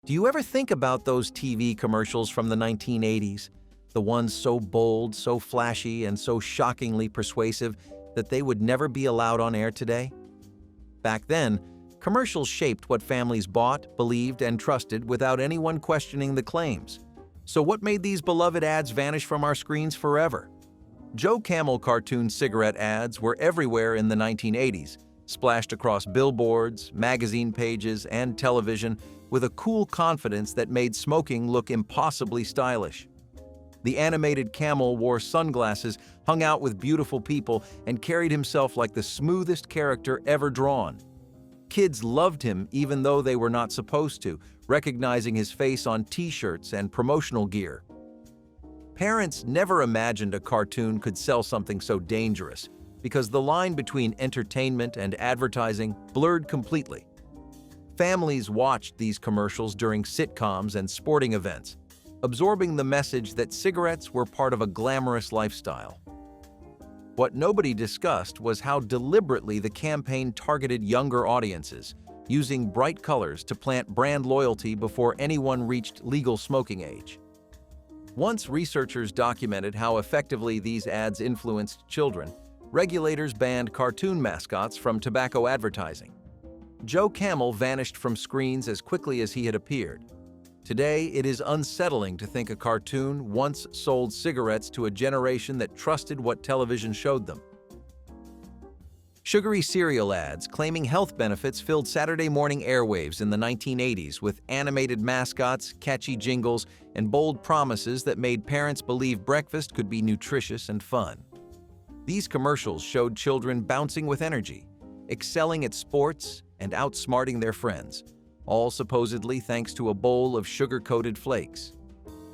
Do you ever think about those TV commercials from the 1980s? The ones so bold, so flashy, and so shockingly persuasive that they would never be allowed on air today? Back then, commercials shaped what families bought, believed, and trusted without anyone questioning the claims. So what made these beloved ads vanish from our screens forever? Joe Camel cartoon cigarette ads were everywhere in the 1980s, splashed across billboards, magazine pages, and television with a cool confidence that made smoking look impossibly stylish. The animated camel wore sunglasses, hung out with beautiful people, and carried himself like the smoothest character ever drawn. Kids loved him even though they were not supposed to, recognizing his face on t-shirts and promotional gear. Parents never imagined a cartoon could sell something so dangerous, because the line between entertainment and advertising blurred completely. Families watched these commercials during sitcoms and sporting events, absorbing the message that cigarettes were part of a glamorous lifestyle. What nobody discussed was how deliberately the campaign targeted younger audiences, using bright colors to plant brand loyalty before anyone reached legal smoking age. Once researchers documented how effectively these ads influenced children, regulators banned cartoon mascots from tobacco advertising. Joe Camel vanished from screens as quickly as he had appeared. Today, it is unsettling to think a cartoon once sold cigarettes to a generation that trusted what television showed them. Sugary cereal ads claiming health benefits filled Saturday morning airwaves in the 1980s with animated mascots, catchy jingles, and bold promises that made parents believe breakfast could be nutritious and fun. These commercials showed children bouncing with energy, excelling at sports, and outsmarting their friends, all supposedly thanks to a bowl of sugar-coated flakes.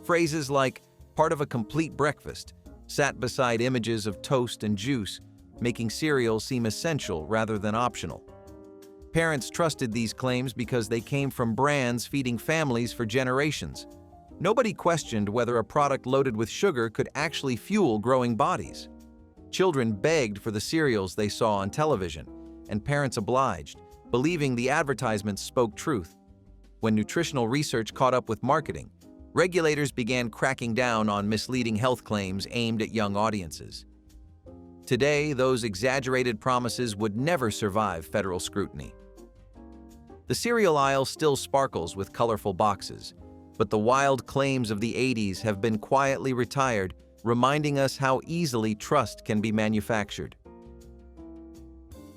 Phrases like "part of a complete breakfast" sat beside images of toast and juice, making cereal seem essential rather than optional. Parents trusted these claims because they came from brands feeding families for generations. Nobody questioned whether a product loaded with sugar could actually fuel growing bodies. Children begged for the cereals they saw on television, and parents obliged, believing the advertisements spoke truth. When nutritional research caught up with marketing, regulators began cracking down on misleading health claims aimed at young audiences. Today, those exaggerated promises would never survive federal scrutiny. The cereal aisle still sparkles with colorful boxes, but the wild claims of the 80s have been quietly retired, reminding us how easily trust can be manufactured.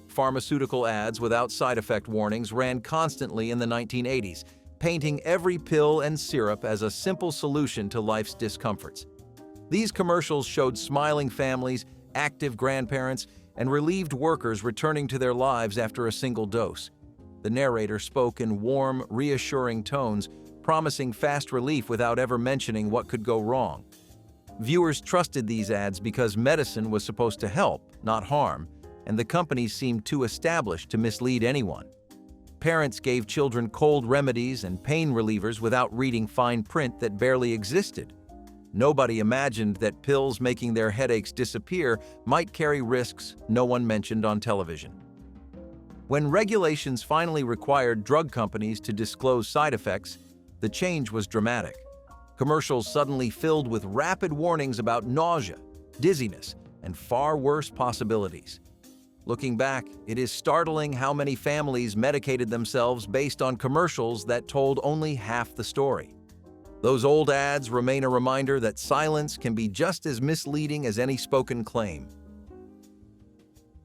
Pharmaceutical ads without side effect warnings ran constantly in the 1980s, painting every pill and syrup as a simple solution to life's discomforts. These commercials showed smiling families, active grandparents, and relieved workers returning to their lives after a single dose. The narrator spoke in warm, reassuring tones, promising fast relief without ever mentioning what could go wrong. Viewers trusted these ads because medicine was supposed to help, not harm, and the companies seemed too established to mislead anyone. Parents gave children cold remedies and pain relievers without reading fine print that barely existed. Nobody imagined that pills making their headaches disappear might carry risks no one mentioned on television. When regulations finally required drug companies to disclose side effects, the change was dramatic. Commercials suddenly filled with rapid warnings about nausea, dizziness, and far worse possibilities. Looking back, it is startling how many families medicated themselves based on commercials that told only half the story. Those old ads remain a reminder that silence can be just as misleading as any spoken claim.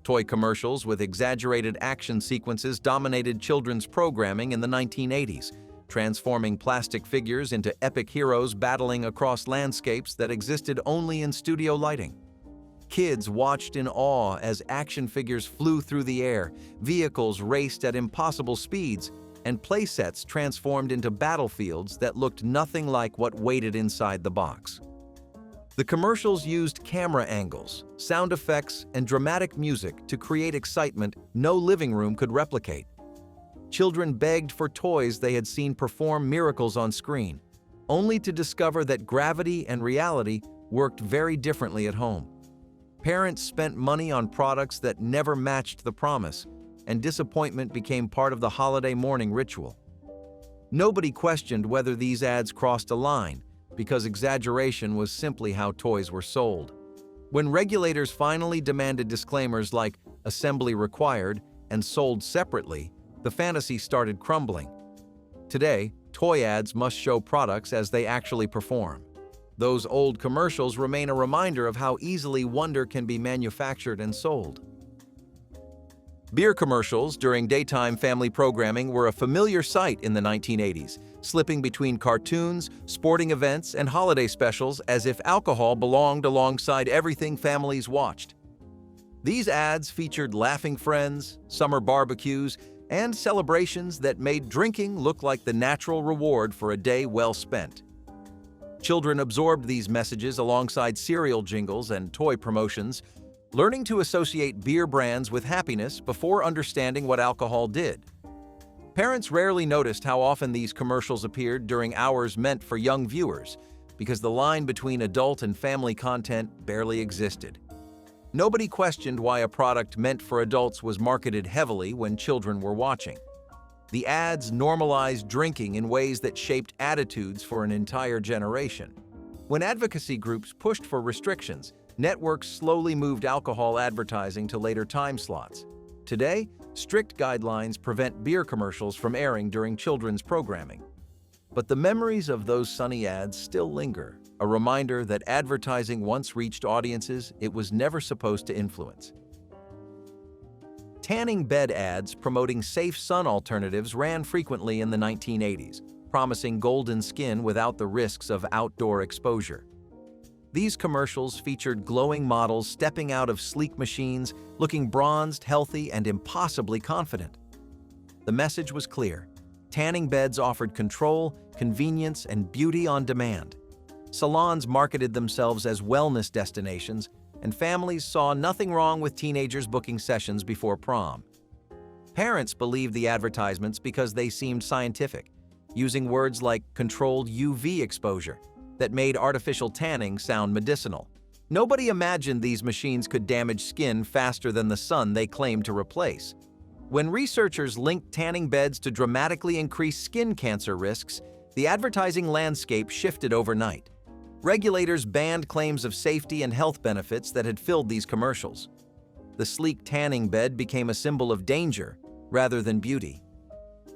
Toy commercials with exaggerated action sequences dominated children's programming in the 1980s, transforming plastic figures into epic heroes battling across landscapes that existed only in studio lighting. Kids watched in awe as action figures flew through the air, vehicles raced at impossible speeds, and playsets transformed into battlefields that looked nothing like what waited inside the box. The commercials used camera angles, sound effects, and dramatic music to create excitement no living room could replicate. Children begged for toys they had seen perform miracles on screen, only to discover that gravity and reality worked very differently at home. Parents spent money on products that never matched the promise, and disappointment became part of the holiday morning ritual. Nobody questioned whether these ads crossed a line, because exaggeration was simply how toys were sold. When regulators finally demanded disclaimers like "assembly required" and "sold separately," the fantasy started crumbling. Today, toy ads must show products as they actually perform. Those old commercials remain a reminder of how easily wonder can be manufactured and sold. Beer commercials during daytime family programming were a familiar sight in the 1980s, slipping between cartoons, sporting events, and holiday specials as if alcohol belonged alongside everything families watched. These ads featured laughing friends, summer barbecues, and celebrations that made drinking look like the natural reward for a day well spent. Children absorbed these messages alongside cereal jingles and toy promotions, learning to associate beer brands with happiness before understanding what alcohol did. Parents rarely noticed how often these commercials appeared during hours meant for young viewers, because the line between adult and family content barely existed. Nobody questioned why a product meant for adults was marketed heavily when children were watching. The ads normalized drinking in ways that shaped attitudes for an entire generation. When advocacy groups pushed for restrictions, networks slowly moved alcohol advertising to later time slots. Today, strict guidelines prevent beer commercials from airing during children's programming. But the memories of those sunny ads still linger, a reminder that advertising once reached audiences it was never supposed to influence. Tanning bed ads promoting safe sun alternatives ran frequently in the 1980s, promising golden skin without the risks of outdoor exposure. These commercials featured glowing models stepping out of sleek machines, looking bronzed, healthy, and impossibly confident. The message was clear. Tanning beds offered control, convenience, and beauty on demand. Salons marketed themselves as wellness destinations, and families saw nothing wrong with teenagers booking sessions before prom. Parents believed the advertisements because they seemed scientific, using words like controlled UV exposure that made artificial tanning sound medicinal. Nobody imagined these machines could damage skin faster than the sun they claimed to replace. When researchers linked tanning beds to dramatically increase skin cancer risks, the advertising landscape shifted overnight. Regulators banned claims of safety and health benefits that had filled these commercials. The sleek tanning bed became a symbol of danger rather than beauty.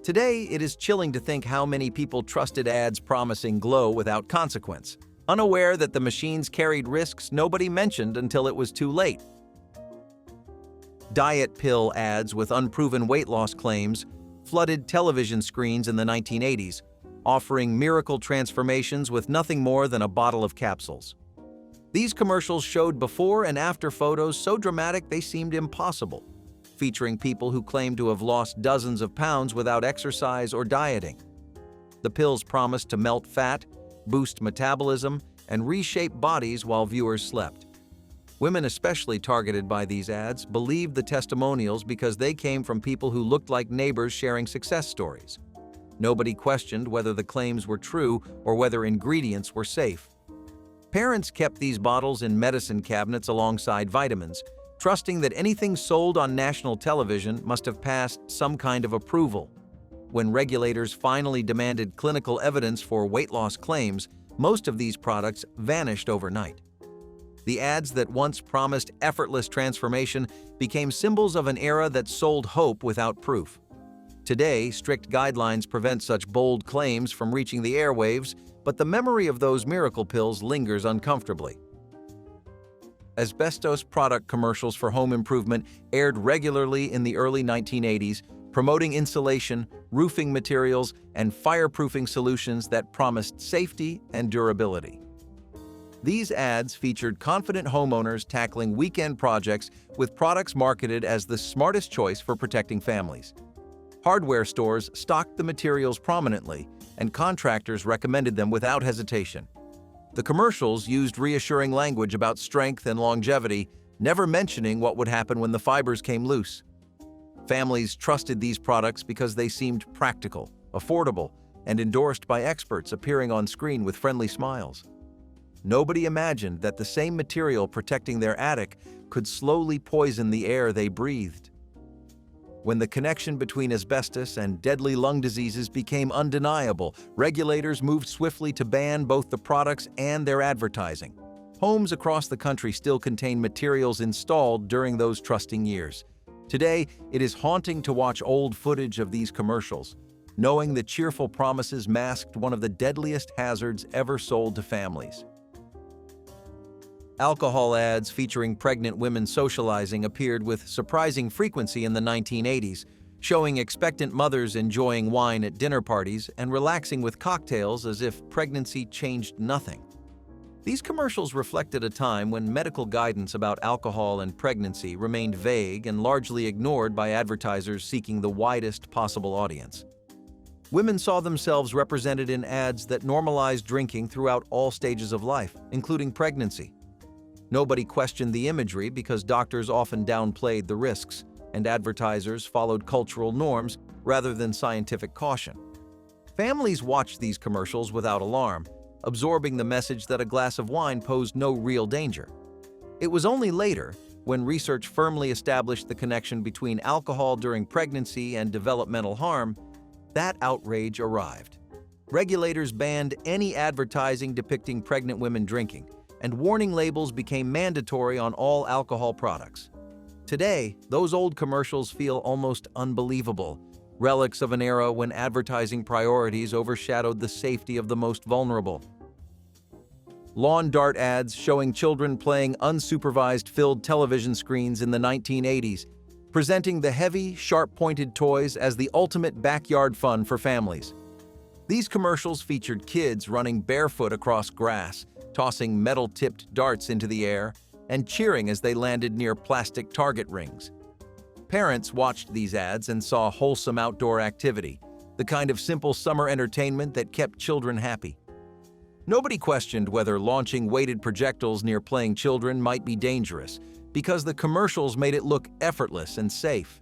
Today, it is chilling to think how many people trusted ads promising glow without consequence, unaware that the machines carried risks nobody mentioned until it was too late. Diet pill ads with unproven weight loss claims flooded television screens in the 1980s, offering miracle transformations with nothing more than a bottle of capsules. These commercials showed before and after photos so dramatic they seemed impossible, featuring people who claimed to have lost dozens of pounds without exercise or dieting. The pills promised to melt fat, boost metabolism, and reshape bodies while viewers slept. Women, especially targeted by these ads, believed the testimonials because they came from people who looked like neighbors sharing success stories. Nobody questioned whether the claims were true or whether ingredients were safe. Parents kept these bottles in medicine cabinets alongside vitamins, trusting that anything sold on national television must have passed some kind of approval. When regulators finally demanded clinical evidence for weight loss claims, most of these products vanished overnight. The ads that once promised effortless transformation became symbols of an era that sold hope without proof. Today, strict guidelines prevent such bold claims from reaching the airwaves, but the memory of those miracle pills lingers uncomfortably. Asbestos product commercials for home improvement aired regularly in the early 1980s, promoting insulation, roofing materials, and fireproofing solutions that promised safety and durability. These ads featured confident homeowners tackling weekend projects with products marketed as the smartest choice for protecting families. Hardware stores stocked the materials prominently, and contractors recommended them without hesitation. The commercials used reassuring language about strength and longevity, never mentioning what would happen when the fibers came loose. Families trusted these products because they seemed practical, affordable, and endorsed by experts appearing on screen with friendly smiles. Nobody imagined that the same material protecting their attic could slowly poison the air they breathed. When the connection between asbestos and deadly lung diseases became undeniable, regulators moved swiftly to ban both the products and their advertising. Homes across the country still contain materials installed during those trusting years. Today, it is haunting to watch old footage of these commercials, knowing the cheerful promises masked one of the deadliest hazards ever sold to families. Alcohol ads featuring pregnant women socializing appeared with surprising frequency in the 1980s, showing expectant mothers enjoying wine at dinner parties and relaxing with cocktails as if pregnancy changed nothing. These commercials reflected a time when medical guidance about alcohol and pregnancy remained vague and largely ignored by advertisers seeking the widest possible audience. Women saw themselves represented in ads that normalized drinking throughout all stages of life, including pregnancy. Nobody questioned the imagery because doctors often downplayed the risks, and advertisers followed cultural norms rather than scientific caution. Families watched these commercials without alarm, absorbing the message that a glass of wine posed no real danger. It was only later, when research firmly established the connection between alcohol during pregnancy and developmental harm, that outrage arrived. Regulators banned any advertising depicting pregnant women drinking, and warning labels became mandatory on all alcohol products. Today, those old commercials feel almost unbelievable, relics of an era when advertising priorities overshadowed the safety of the most vulnerable. Lawn dart ads showing children playing unsupervised filled television screens in the 1980s, presenting the heavy, sharp-pointed toys as the ultimate backyard fun for families. These commercials featured kids running barefoot across grass, tossing metal-tipped darts into the air, and cheering as they landed near plastic target rings. Parents watched these ads and saw wholesome outdoor activity, the kind of simple summer entertainment that kept children happy. Nobody questioned whether launching weighted projectiles near playing children might be dangerous, because the commercials made it look effortless and safe.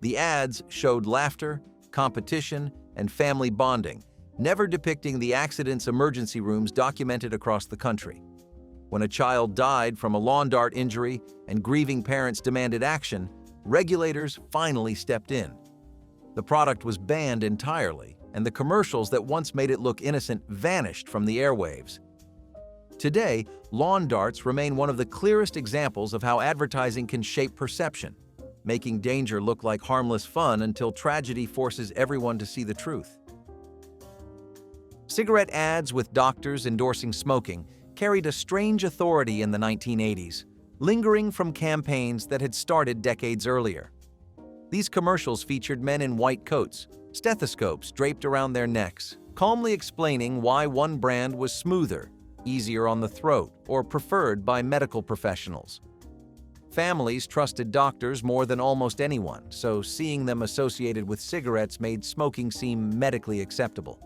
The ads showed laughter, competition, and family bonding, never depicting the accidents emergency rooms documented across the country. When a child died from a lawn dart injury and grieving parents demanded action, regulators finally stepped in. The product was banned entirely, and the commercials that once made it look innocent vanished from the airwaves. Today, lawn darts remain one of the clearest examples of how advertising can shape perception, making danger look like harmless fun until tragedy forces everyone to see the truth. Cigarette ads with doctors endorsing smoking carried a strange authority in the 1980s, lingering from campaigns that had started decades earlier. These commercials featured men in white coats, stethoscopes draped around their necks, calmly explaining why one brand was smoother, easier on the throat, or preferred by medical professionals. Families trusted doctors more than almost anyone, so seeing them associated with cigarettes made smoking seem medically acceptable.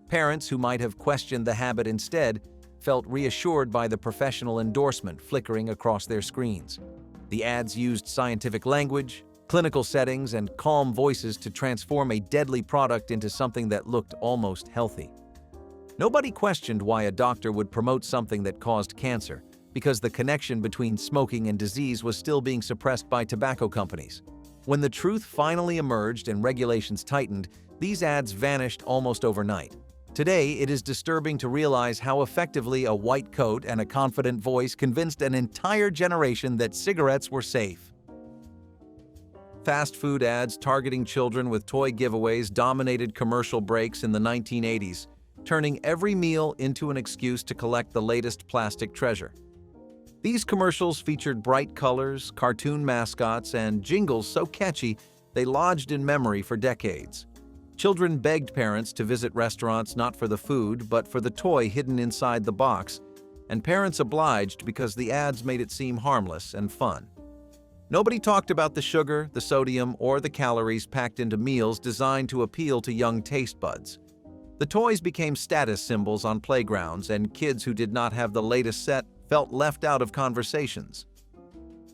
Parents who might have questioned the habit instead felt reassured by the professional endorsement flickering across their screens. The ads used scientific language, clinical settings, and calm voices to transform a deadly product into something that looked almost healthy. Nobody questioned why a doctor would promote something that caused cancer, because the connection between smoking and disease was still being suppressed by tobacco companies. When the truth finally emerged and regulations tightened, these ads vanished almost overnight. Today, it is disturbing to realize how effectively a white coat and a confident voice convinced an entire generation that cigarettes were safe. Fast food ads targeting children with toy giveaways dominated commercial breaks in the 1980s, turning every meal into an excuse to collect the latest plastic treasure. These commercials featured bright colors, cartoon mascots, and jingles so catchy they lodged in memory for decades. Children begged parents to visit restaurants not for the food, but for the toy hidden inside the box, and parents obliged because the ads made it seem harmless and fun. Nobody talked about the sugar, the sodium, or the calories packed into meals designed to appeal to young taste buds. The toys became status symbols on playgrounds, and kids who did not have the latest set felt left out of conversations.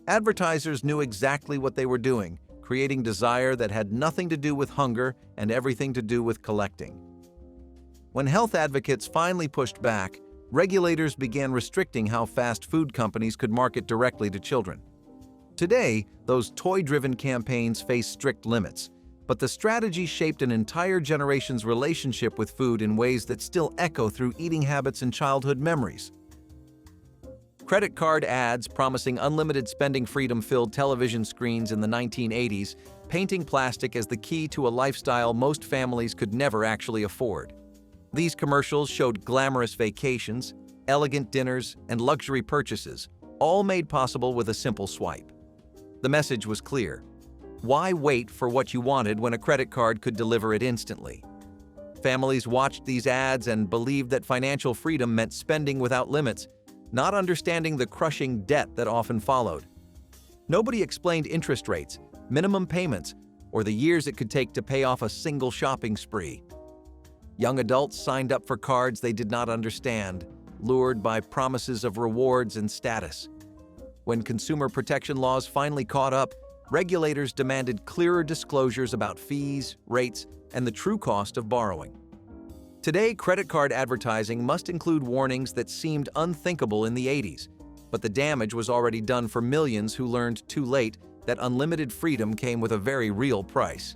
Advertisers knew exactly what they were doing, creating desire that had nothing to do with hunger and everything to do with collecting. When health advocates finally pushed back, regulators began restricting how fast food companies could market directly to children. Today, those toy-driven campaigns face strict limits, but the strategy shaped an entire generation's relationship with food in ways that still echo through eating habits and childhood memories. Credit card ads promising unlimited spending freedom filled television screens in the 1980s, painting plastic as the key to a lifestyle most families could never actually afford. These commercials showed glamorous vacations, elegant dinners, and luxury purchases, all made possible with a simple swipe. The message was clear. Why wait for what you wanted when a credit card could deliver it instantly? Families watched these ads and believed that financial freedom meant spending without limits, not understanding the crushing debt that often followed. Nobody explained interest rates, minimum payments, or the years it could take to pay off a single shopping spree. Young adults signed up for cards they did not understand, lured by promises of rewards and status. When consumer protection laws finally caught up, regulators demanded clearer disclosures about fees, rates, and the true cost of borrowing. Today, credit card advertising must include warnings that seemed unthinkable in the 80s, but the damage was already done for millions who learned too late that unlimited freedom came with a very real price.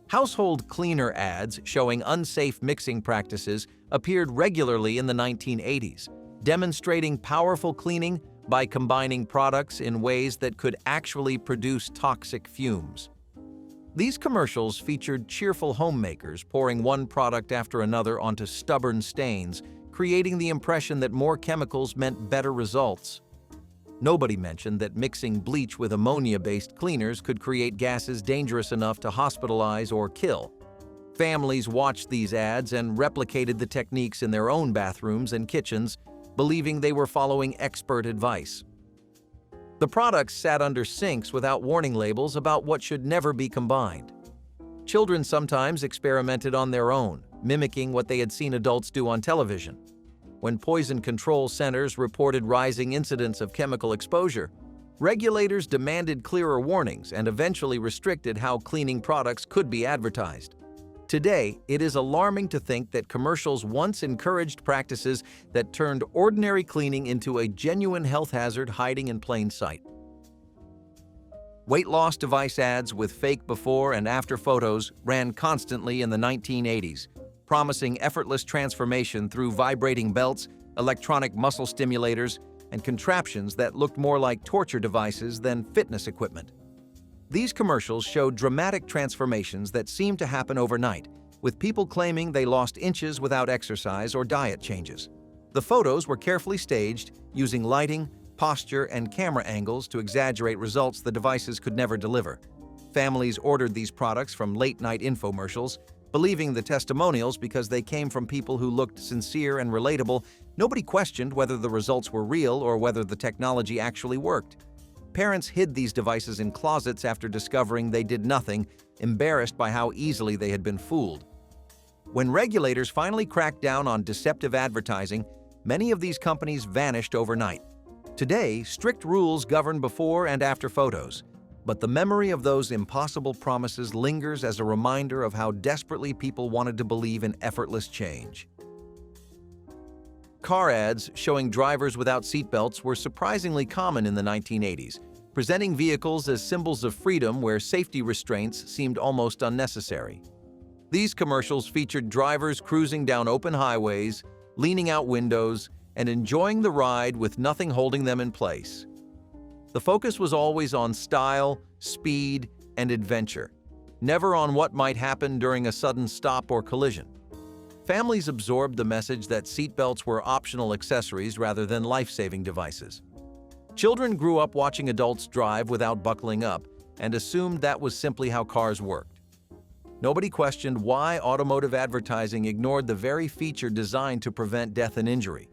Household cleaner ads showing unsafe mixing practices appeared regularly in the 1980s, demonstrating powerful cleaning by combining products in ways that could actually produce toxic fumes. These commercials featured cheerful homemakers pouring one product after another onto stubborn stains, creating the impression that more chemicals meant better results. Nobody mentioned that mixing bleach with ammonia-based cleaners could create gases dangerous enough to hospitalize or kill. Families watched these ads and replicated the techniques in their own bathrooms and kitchens, believing they were following expert advice. The products sat under sinks without warning labels about what should never be combined. Children sometimes experimented on their own, mimicking what they had seen adults do on television. When poison control centers reported rising incidents of chemical exposure, regulators demanded clearer warnings and eventually restricted how cleaning products could be advertised. Today, it is alarming to think that commercials once encouraged practices that turned ordinary cleaning into a genuine health hazard hiding in plain sight. Weight loss device ads with fake before and after photos ran constantly in the 1980s, promising effortless transformation through vibrating belts, electronic muscle stimulators, and contraptions that looked more like torture devices than fitness equipment. These commercials showed dramatic transformations that seemed to happen overnight, with people claiming they lost inches without exercise or diet changes. The photos were carefully staged, using lighting, posture, and camera angles to exaggerate results the devices could never deliver. Families ordered these products from late-night infomercials, believing the testimonials because they came from people who looked sincere and relatable. Nobody questioned whether the results were real or whether the technology actually worked. Parents hid these devices in closets after discovering they did nothing, embarrassed by how easily they had been fooled. When regulators finally cracked down on deceptive advertising, many of these companies vanished overnight. Today, strict rules govern before and after photos, but the memory of those impossible promises lingers as a reminder of how desperately people wanted to believe in effortless change. Car ads showing drivers without seatbelts were surprisingly common in the 1980s, presenting vehicles as symbols of freedom where safety restraints seemed almost unnecessary. These commercials featured drivers cruising down open highways, leaning out windows, and enjoying the ride with nothing holding them in place. The focus was always on style, speed, and adventure, never on what might happen during a sudden stop or collision. Families absorbed the message that seatbelts were optional accessories rather than life-saving devices. Children grew up watching adults drive without buckling up and assumed that was simply how cars worked. Nobody questioned why automotive advertising ignored the very feature designed to prevent death and injury.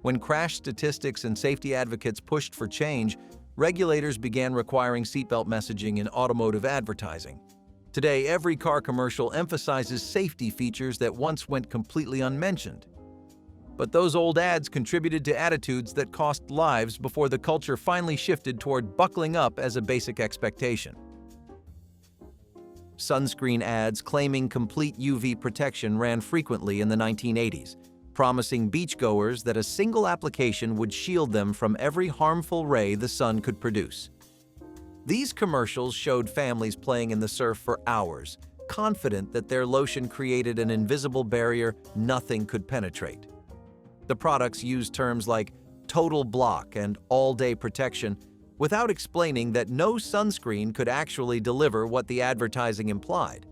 When crash statistics and safety advocates pushed for change, regulators began requiring seatbelt messaging in automotive advertising. Today, every car commercial emphasizes safety features that once went completely unmentioned. But those old ads contributed to attitudes that cost lives before the culture finally shifted toward buckling up as a basic expectation. Sunscreen ads claiming complete UV protection ran frequently in the 1980s, promising beachgoers that a single application would shield them from every harmful ray the sun could produce. These commercials showed families playing in the surf for hours, confident that their lotion created an invisible barrier nothing could penetrate. The products used terms like total block and all-day protection without explaining that no sunscreen could actually deliver what the advertising implied.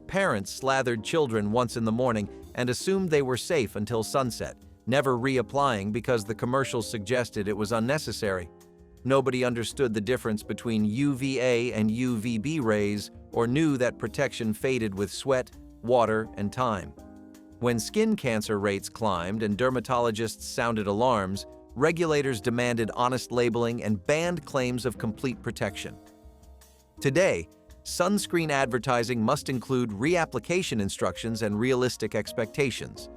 Parents slathered children once in the morning and assumed they were safe until sunset, never reapplying because the commercials suggested it was unnecessary. Nobody understood the difference between UVA and UVB rays or knew that protection faded with sweat, water, and time. When skin cancer rates climbed and dermatologists sounded alarms, regulators demanded honest labeling and banned claims of complete protection. Today, sunscreen advertising must include reapplication instructions and realistic expectations.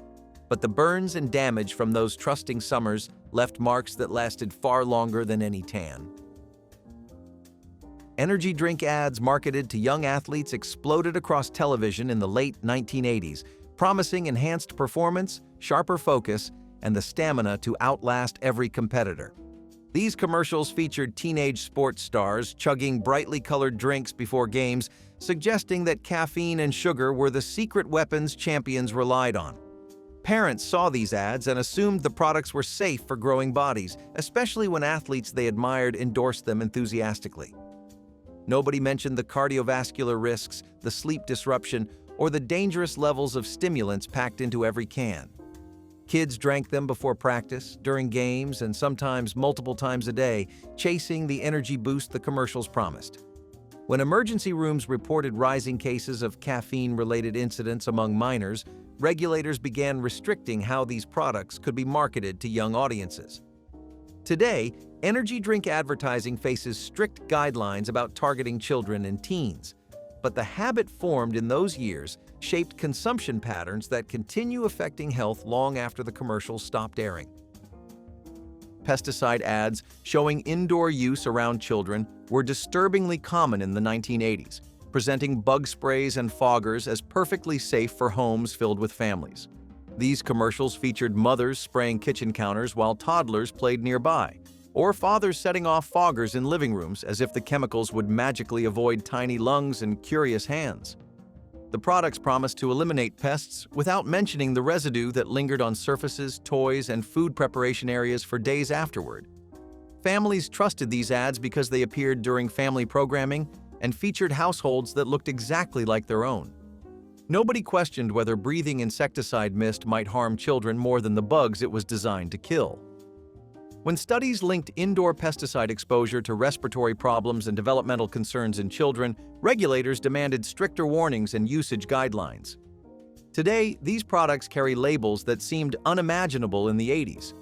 But the burns and damage from those trusting summers left marks that lasted far longer than any tan. Energy drink ads marketed to young athletes exploded across television in the late 1980s, promising enhanced performance, sharper focus, and the stamina to outlast every competitor. These commercials featured teenage sports stars chugging brightly colored drinks before games, suggesting that caffeine and sugar were the secret weapons champions relied on. Parents saw these ads and assumed the products were safe for growing bodies, especially when athletes they admired endorsed them enthusiastically. Nobody mentioned the cardiovascular risks, the sleep disruption, or the dangerous levels of stimulants packed into every can. Kids drank them before practice, during games, and sometimes multiple times a day, chasing the energy boost the commercials promised. When emergency rooms reported rising cases of caffeine-related incidents among minors, regulators began restricting how these products could be marketed to young audiences. Today, energy drink advertising faces strict guidelines about targeting children and teens. But the habit formed in those years shaped consumption patterns that continue affecting health long after the commercials stopped airing. Pesticide ads showing indoor use around children were disturbingly common in the 1980s, presenting bug sprays and foggers as perfectly safe for homes filled with families. These commercials featured mothers spraying kitchen counters while toddlers played nearby, or fathers setting off foggers in living rooms as if the chemicals would magically avoid tiny lungs and curious hands. The products promised to eliminate pests without mentioning the residue that lingered on surfaces, toys, and food preparation areas for days afterward. Families trusted these ads because they appeared during family programming and featured households that looked exactly like their own. Nobody questioned whether breathing insecticide mist might harm children more than the bugs it was designed to kill. When studies linked indoor pesticide exposure to respiratory problems and developmental concerns in children, regulators demanded stricter warnings and usage guidelines. Today, these products carry labels that seemed unimaginable in the 80s.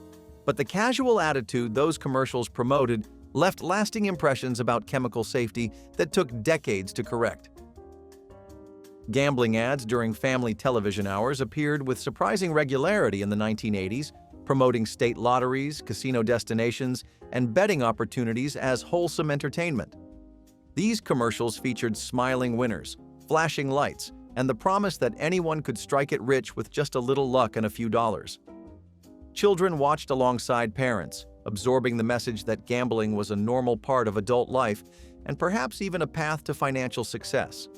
But the casual attitude those commercials promoted left lasting impressions about chemical safety that took decades to correct. Gambling ads during family television hours appeared with surprising regularity in the 1980s, promoting state lotteries, casino destinations, and betting opportunities as wholesome entertainment. These commercials featured smiling winners, flashing lights, and the promise that anyone could strike it rich with just a little luck and a few dollars. Children watched alongside parents, absorbing the message that gambling was a normal part of adult life and perhaps even a path to financial success.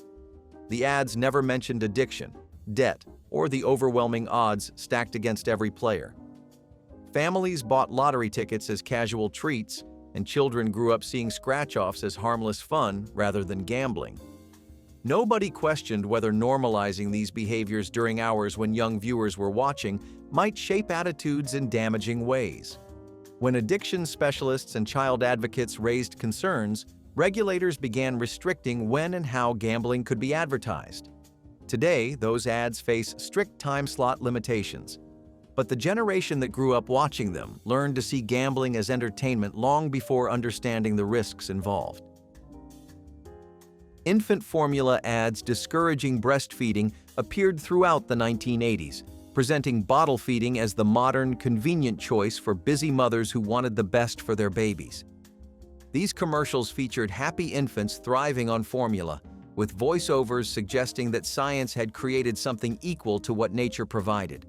The ads never mentioned addiction, debt, or the overwhelming odds stacked against every player. Families bought lottery tickets as casual treats, and children grew up seeing scratch-offs as harmless fun rather than gambling. Nobody questioned whether normalizing these behaviors during hours when young viewers were watching might shape attitudes in damaging ways. When addiction specialists and child advocates raised concerns, regulators began restricting when and how gambling could be advertised. Today, those ads face strict time slot limitations. But the generation that grew up watching them learned to see gambling as entertainment long before understanding the risks involved. Infant formula ads discouraging breastfeeding appeared throughout the 1980s, presenting bottle feeding as the modern, convenient choice for busy mothers who wanted the best for their babies. These commercials featured happy infants thriving on formula, with voiceovers suggesting that science had created something equal to what nature provided.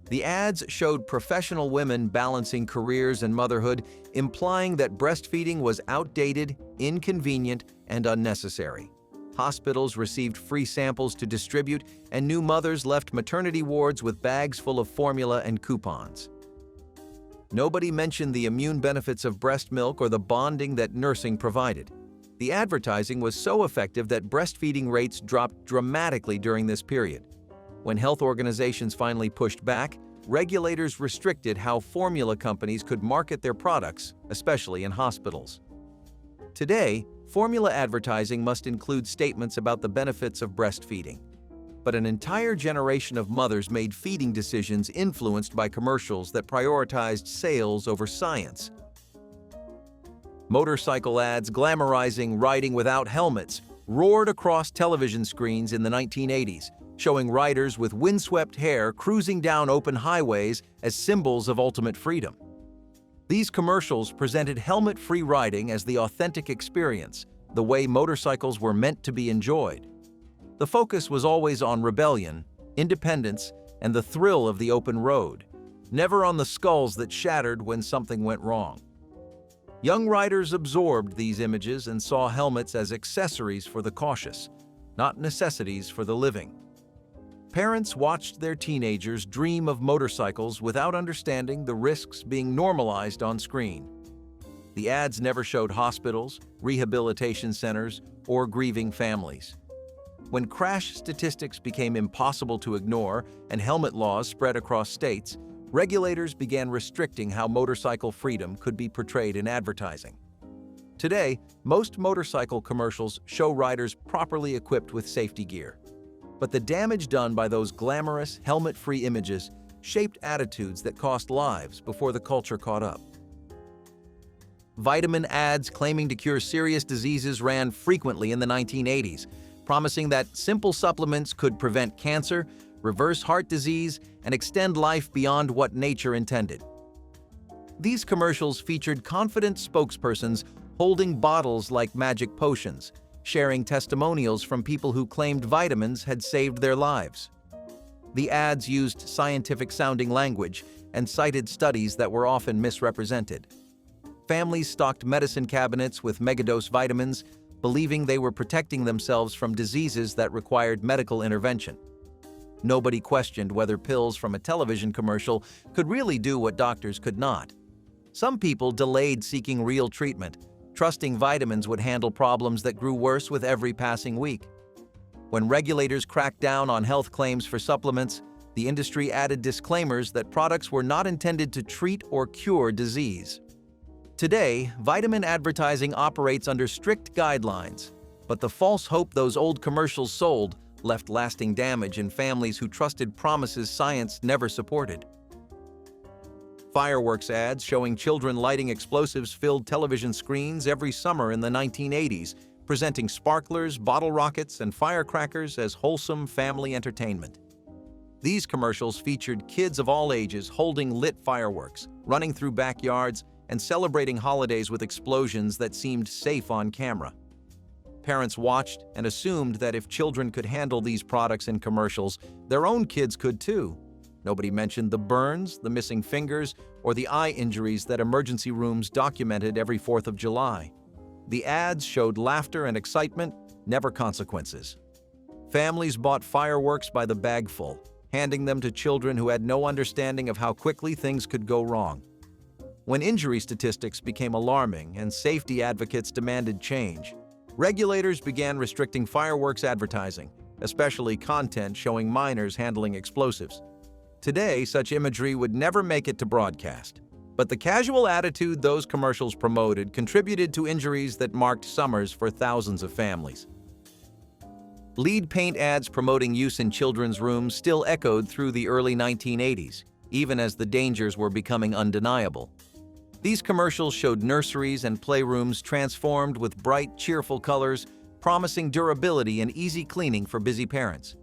The ads showed professional women balancing careers and motherhood, implying that breastfeeding was outdated, inconvenient, and unnecessary. Hospitals received free samples to distribute, and new mothers left maternity wards with bags full of formula and coupons. Nobody mentioned the immune benefits of breast milk or the bonding that nursing provided. The advertising was so effective that breastfeeding rates dropped dramatically during this period. When health organizations finally pushed back, regulators restricted how formula companies could market their products, especially in hospitals. Today, formula advertising must include statements about the benefits of breastfeeding. But an entire generation of mothers made feeding decisions influenced by commercials that prioritized sales over science. Motorcycle ads glamorizing riding without helmets roared across television screens in the 1980s, showing riders with windswept hair cruising down open highways as symbols of ultimate freedom. These commercials presented helmet-free riding as the authentic experience, the way motorcycles were meant to be enjoyed. The focus was always on rebellion, independence, and the thrill of the open road, never on the skulls that shattered when something went wrong. Young riders absorbed these images and saw helmets as accessories for the cautious, not necessities for the living. Parents watched their teenagers dream of motorcycles without understanding the risks being normalized on screen. The ads never showed hospitals, rehabilitation centers, or grieving families. When crash statistics became impossible to ignore and helmet laws spread across states, regulators began restricting how motorcycle freedom could be portrayed in advertising. Today, most motorcycle commercials show riders properly equipped with safety gear. But the damage done by those glamorous, helmet-free images shaped attitudes that cost lives before the culture caught up. Vitamin ads claiming to cure serious diseases ran frequently in the 1980s, promising that simple supplements could prevent cancer, reverse heart disease, and extend life beyond what nature intended. These commercials featured confident spokespersons holding bottles like magic potions, sharing testimonials from people who claimed vitamins had saved their lives. The ads used scientific-sounding language and cited studies that were often misrepresented. Families stocked medicine cabinets with megadose vitamins, believing they were protecting themselves from diseases that required medical intervention. Nobody questioned whether pills from a television commercial could really do what doctors could not. Some people delayed seeking real treatment, trusting vitamins would handle problems that grew worse with every passing week. When regulators cracked down on health claims for supplements, the industry added disclaimers that products were not intended to treat or cure disease. Today, vitamin advertising operates under strict guidelines, but the false hope those old commercials sold left lasting damage in families who trusted promises science never supported. Fireworks ads showing children lighting explosives filled television screens every summer in the 1980s, presenting sparklers, bottle rockets, and firecrackers as wholesome family entertainment. These commercials featured kids of all ages holding lit fireworks, running through backyards, and celebrating holidays with explosions that seemed safe on camera. Parents watched and assumed that if children could handle these products in commercials, their own kids could too. Nobody mentioned the burns, the missing fingers, or the eye injuries that emergency rooms documented every 4th of July. The ads showed laughter and excitement, never consequences. Families bought fireworks by the bagful, handing them to children who had no understanding of how quickly things could go wrong. When injury statistics became alarming and safety advocates demanded change, regulators began restricting fireworks advertising, especially content showing minors handling explosives. Today, such imagery would never make it to broadcast, but the casual attitude those commercials promoted contributed to injuries that marked summers for thousands of families. Lead paint ads promoting use in children's rooms still echoed through the early 1980s, even as the dangers were becoming undeniable. These commercials showed nurseries and playrooms transformed with bright, cheerful colors, promising durability and easy cleaning for busy parents.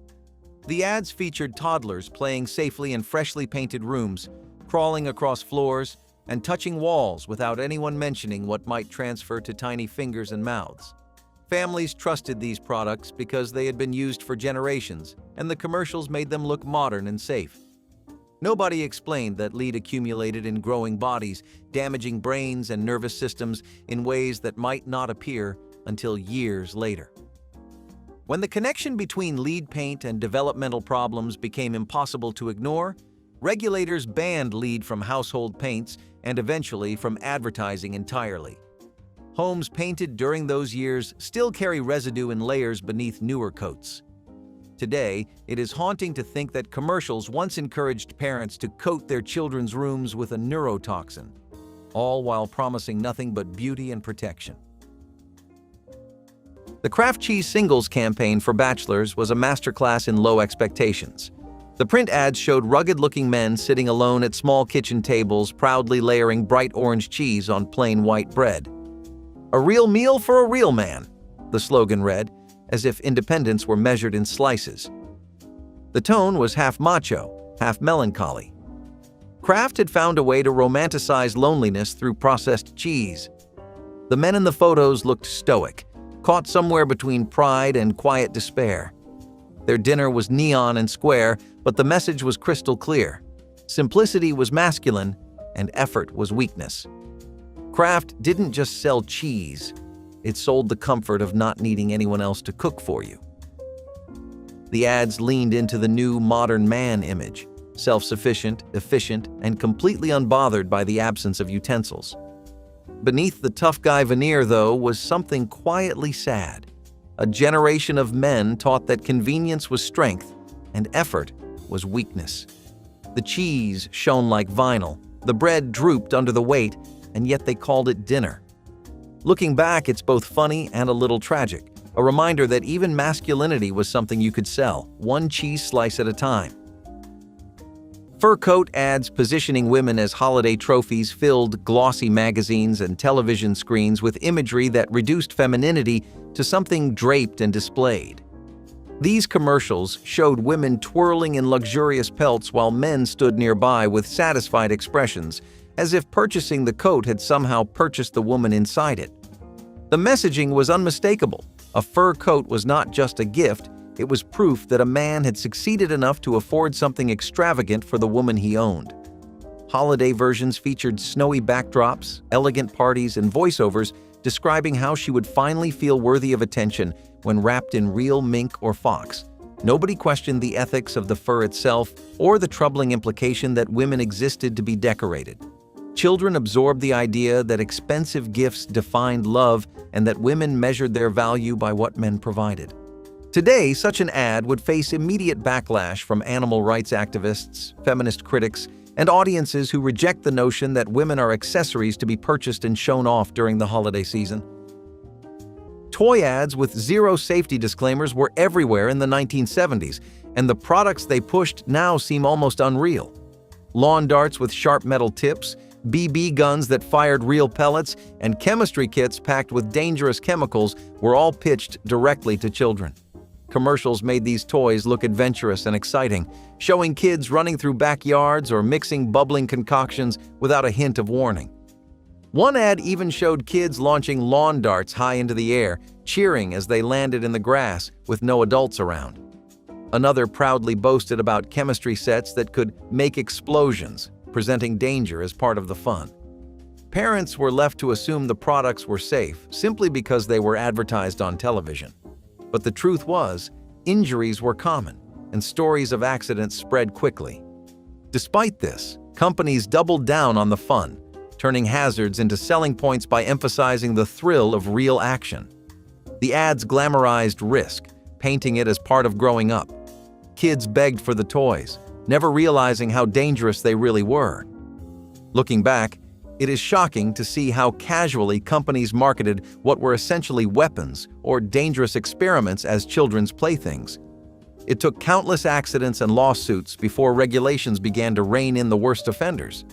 The ads featured toddlers playing safely in freshly painted rooms, crawling across floors, and touching walls without anyone mentioning what might transfer to tiny fingers and mouths. Families trusted these products because they had been used for generations, and the commercials made them look modern and safe. Nobody explained that lead accumulated in growing bodies, damaging brains and nervous systems in ways that might not appear until years later. When the connection between lead paint and developmental problems became impossible to ignore, regulators banned lead from household paints and eventually from advertising entirely. Homes painted during those years still carry residue in layers beneath newer coats. Today, it is haunting to think that commercials once encouraged parents to coat their children's rooms with a neurotoxin, all while promising nothing but beauty and protection. The Kraft Cheese Singles campaign for bachelors was a masterclass in low expectations. The print ads showed rugged-looking men sitting alone at small kitchen tables, proudly layering bright orange cheese on plain white bread. "A real meal for a real man," the slogan read, as if independence were measured in slices. The tone was half macho, half melancholy. Kraft had found a way to romanticize loneliness through processed cheese. The men in the photos looked stoic, caught somewhere between pride and quiet despair. Their dinner was neon and square, but the message was crystal clear. Simplicity was masculine, and effort was weakness. Kraft didn't just sell cheese. It sold the comfort of not needing anyone else to cook for you. The ads leaned into the new modern man image, self-sufficient, efficient, and completely unbothered by the absence of utensils. Beneath the tough guy veneer, though, was something quietly sad. A generation of men taught that convenience was strength and effort was weakness. The cheese shone like vinyl, the bread drooped under the weight, and yet they called it dinner. Looking back, it's both funny and a little tragic, a reminder that even masculinity was something you could sell, one cheese slice at a time. Fur coat ads positioning women as holiday trophies filled glossy magazines and television screens with imagery that reduced femininity to something draped and displayed. These commercials showed women twirling in luxurious pelts while men stood nearby with satisfied expressions, as if purchasing the coat had somehow purchased the woman inside it. The messaging was unmistakable. A fur coat was not just a gift, it was proof that a man had succeeded enough to afford something extravagant for the woman he owned. Holiday versions featured snowy backdrops, elegant parties, and voiceovers describing how she would finally feel worthy of attention when wrapped in real mink or fox. Nobody questioned the ethics of the fur itself or the troubling implication that women existed to be decorated. Children absorbed the idea that expensive gifts defined love and that women measured their value by what men provided. Today, such an ad would face immediate backlash from animal rights activists, feminist critics, and audiences who reject the notion that women are accessories to be purchased and shown off during the holiday season. Toy ads with zero safety disclaimers were everywhere in the 1970s, and the products they pushed now seem almost unreal. Lawn darts with sharp metal tips, BB guns that fired real pellets, and chemistry kits packed with dangerous chemicals were all pitched directly to children. Commercials made these toys look adventurous and exciting, showing kids running through backyards or mixing bubbling concoctions without a hint of warning. One ad even showed kids launching lawn darts high into the air, cheering as they landed in the grass with no adults around. Another proudly boasted about chemistry sets that could make explosions, presenting danger as part of the fun. Parents were left to assume the products were safe simply because they were advertised on television. But the truth was, injuries were common, and stories of accidents spread quickly. Despite this, companies doubled down on the fun, turning hazards into selling points by emphasizing the thrill of real action. The ads glamorized risk, painting it as part of growing up. Kids begged for the toys, never realizing how dangerous they really were. Looking back, it is shocking to see how casually companies marketed what were essentially weapons or dangerous experiments as children's playthings. It took countless accidents and lawsuits before regulations began to rein in the worst offenders.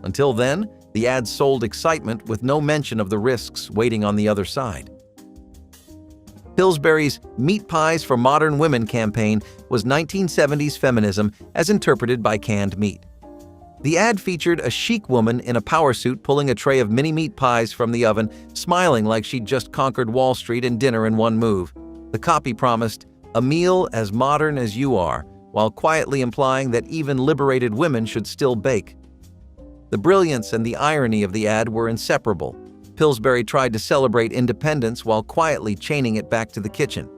Until then, the ads sold excitement with no mention of the risks waiting on the other side. Pillsbury's Meat Pies for Modern Women campaign was 1970s feminism as interpreted by canned meat. The ad featured a chic woman in a power suit pulling a tray of mini meat pies from the oven, smiling like she'd just conquered Wall Street and dinner in one move. The copy promised, "A meal as modern as you are," while quietly implying that even liberated women should still bake. The brilliance and the irony of the ad were inseparable. Pillsbury tried to celebrate independence while quietly chaining it back to the kitchen.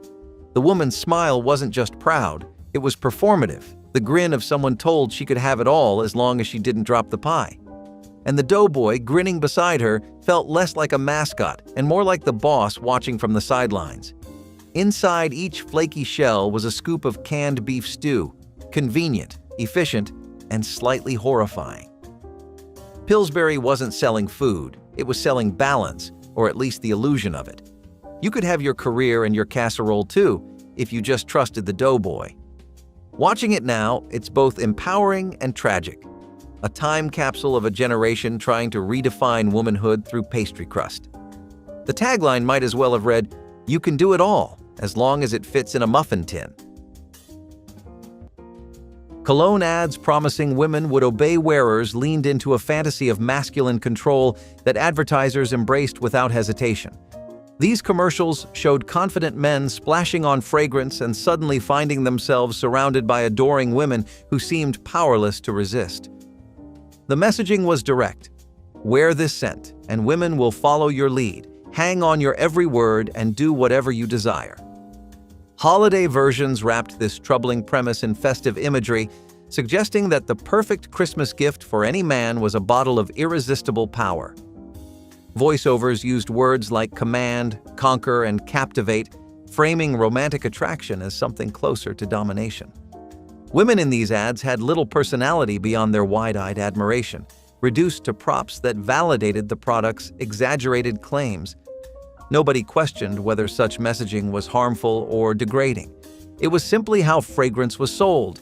The woman's smile wasn't just proud, it was performative, the grin of someone told she could have it all as long as she didn't drop the pie. And the doughboy grinning beside her felt less like a mascot and more like the boss watching from the sidelines. Inside each flaky shell was a scoop of canned beef stew, convenient, efficient, and slightly horrifying. Pillsbury wasn't selling food, it was selling balance, or at least the illusion of it. You could have your career and your casserole too, if you just trusted the doughboy. Watching it now, it's both empowering and tragic. A time capsule of a generation trying to redefine womanhood through pastry crust. The tagline might as well have read, "You can do it all, as long as it fits in a muffin tin." Cologne ads promising women would obey wearers leaned into a fantasy of masculine control that advertisers embraced without hesitation. These commercials showed confident men splashing on fragrance and suddenly finding themselves surrounded by adoring women who seemed powerless to resist. The messaging was direct. Wear this scent, and women will follow your lead. Hang on your every word and do whatever you desire. Holiday versions wrapped this troubling premise in festive imagery, suggesting that the perfect Christmas gift for any man was a bottle of irresistible power. Voiceovers used words like command, conquer, and captivate, framing romantic attraction as something closer to domination. Women in these ads had little personality beyond their wide-eyed admiration, reduced to props that validated the product's exaggerated claims. Nobody questioned whether such messaging was harmful or degrading. It was simply how fragrance was sold,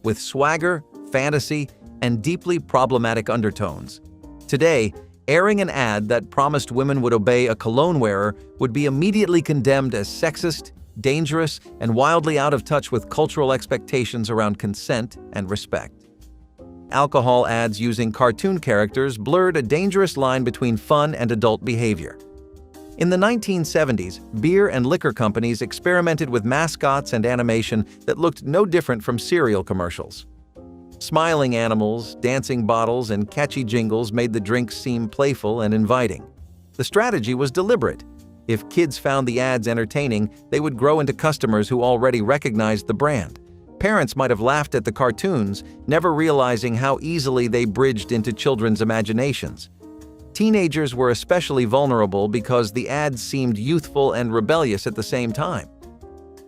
with swagger, fantasy, and deeply problematic undertones. Today, airing an ad that promised women would obey a cologne wearer would be immediately condemned as sexist, dangerous, and wildly out of touch with cultural expectations around consent and respect. Alcohol ads using cartoon characters blurred a dangerous line between fun and adult behavior. In the 1970s, beer and liquor companies experimented with mascots and animation that looked no different from cereal commercials. Smiling animals, dancing bottles, and catchy jingles made the drinks seem playful and inviting. The strategy was deliberate. If kids found the ads entertaining, they would grow into customers who already recognized the brand. Parents might have laughed at the cartoons, never realizing how easily they bridged into children's imaginations. Teenagers were especially vulnerable because the ads seemed youthful and rebellious at the same time.